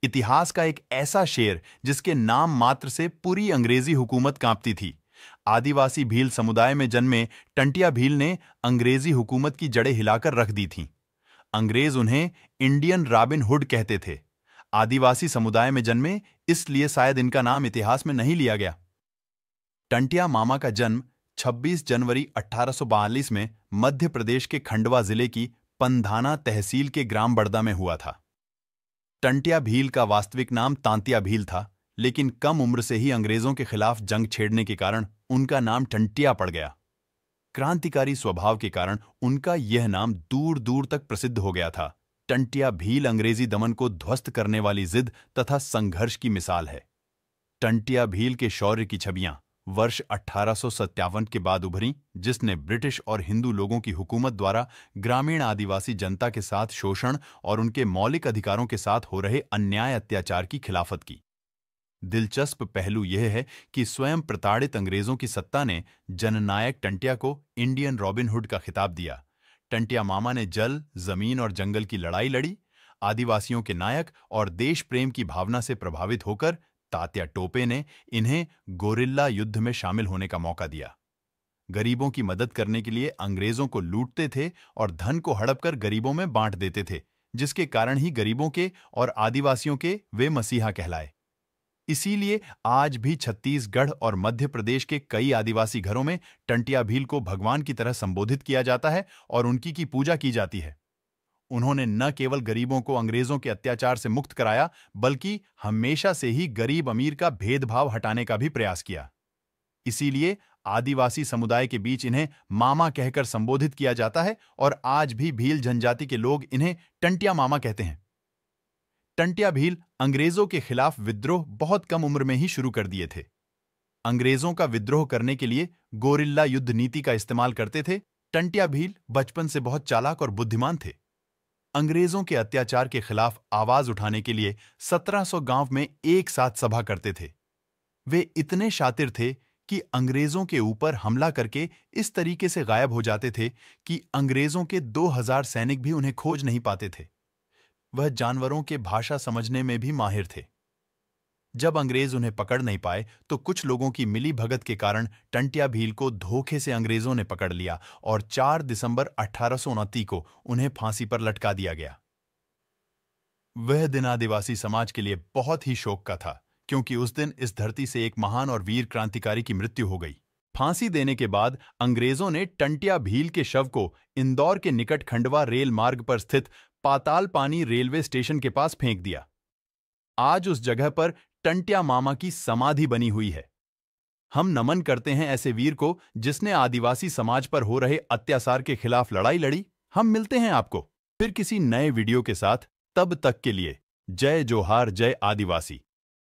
इतिहास का एक ऐसा शेर जिसके नाम मात्र से पूरी अंग्रेजी हुकूमत कांपती थी। आदिवासी भील समुदाय में जन्मे टंटिया भील ने अंग्रेजी हुकूमत की जड़ें हिलाकर रख दी थीं। अंग्रेज उन्हें इंडियन रॉबिन हुड कहते थे। आदिवासी समुदाय में जन्मे, इसलिए शायद इनका नाम इतिहास में नहीं लिया गया। टंटिया मामा का जन्म 26 जनवरी 1842 में मध्य प्रदेश के खंडवा जिले की पंधाना तहसील के ग्राम बड़दा में हुआ था। टंटिया भील का वास्तविक नाम तांतिया भील था, लेकिन कम उम्र से ही अंग्रेजों के खिलाफ जंग छेड़ने के कारण उनका नाम टंटिया पड़ गया। क्रांतिकारी स्वभाव के कारण उनका यह नाम दूर दूर तक प्रसिद्ध हो गया था। टंटिया भील अंग्रेजी दमन को ध्वस्त करने वाली जिद तथा संघर्ष की मिसाल है। टंटिया भील के शौर्य की छवियां वर्ष 1857 के बाद उभरी, जिसने ब्रिटिश और हिंदू लोगों की हुकूमत द्वारा ग्रामीण आदिवासी जनता के साथ शोषण और उनके मौलिक अधिकारों के साथ हो रहे अन्याय अत्याचार की खिलाफत की। दिलचस्प पहलू यह है कि स्वयं प्रताड़ित अंग्रेजों की सत्ता ने जननायक टंटिया को इंडियन रॉबिन हुड का खिताब दिया। टंटिया मामा ने जल, जमीन और जंगल की लड़ाई लड़ी। आदिवासियों के नायक और देश प्रेम की भावना से प्रभावित होकर तात्या टोपे ने इन्हें गोरिल्ला युद्ध में शामिल होने का मौका दिया। गरीबों की मदद करने के लिए अंग्रेजों को लूटते थे और धन को हड़प कर गरीबों में बांट देते थे, जिसके कारण ही गरीबों के और आदिवासियों के वे मसीहा कहलाए। इसीलिए आज भी छत्तीसगढ़ और मध्य प्रदेश के कई आदिवासी घरों में टंटिया भील को भगवान की तरह संबोधित किया जाता है और उनकी की पूजा की जाती है। उन्होंने न केवल गरीबों को अंग्रेजों के अत्याचार से मुक्त कराया, बल्कि हमेशा से ही गरीब अमीर का भेदभाव हटाने का भी प्रयास किया। इसीलिए आदिवासी समुदाय के बीच इन्हें मामा कहकर संबोधित किया जाता है और आज भी भील जनजाति के लोग इन्हें टंटिया मामा कहते हैं। टंटिया भील अंग्रेजों के खिलाफ विद्रोह बहुत कम उम्र में ही शुरू कर दिए थे। अंग्रेजों का विद्रोह करने के लिए गोरिल्ला युद्ध नीति का इस्तेमाल करते थे। टंटिया भील बचपन से बहुत चालाक और बुद्धिमान थे। अंग्रेजों के अत्याचार के खिलाफ आवाज उठाने के लिए 1700 गांव में एक साथ सभा करते थे। वे इतने शातिर थे कि अंग्रेजों के ऊपर हमला करके इस तरीके से गायब हो जाते थे कि अंग्रेजों के 2000 सैनिक भी उन्हें खोज नहीं पाते थे। वह जानवरों के भाषा समझने में भी माहिर थे। जब अंग्रेज उन्हें पकड़ नहीं पाए तो कुछ लोगों की मिली भगत के कारण टंटिया भील को धोखे से अंग्रेजों ने पकड़ लिया और 4 दिसंबर 1829 को उन्हें फांसी पर लटका दिया गया। वह दिन आदिवासी समाज के लिए बहुत ही शोक का था, क्योंकि उस दिन इस धरती से एक महान और वीर क्रांतिकारी की मृत्यु हो गई। फांसी देने के बाद अंग्रेजों ने टंटिया भील के शव को इंदौर के निकट खंडवा रेल मार्ग पर स्थित पाताल पानी रेलवे स्टेशन के पास फेंक दिया। आज उस जगह पर टंटिया मामा की समाधि बनी हुई है। हम नमन करते हैं ऐसे वीर को जिसने आदिवासी समाज पर हो रहे अत्याचार के खिलाफ लड़ाई लड़ी। हम मिलते हैं आपको फिर किसी नए वीडियो के साथ। तब तक के लिए जय जोहार, जय आदिवासी।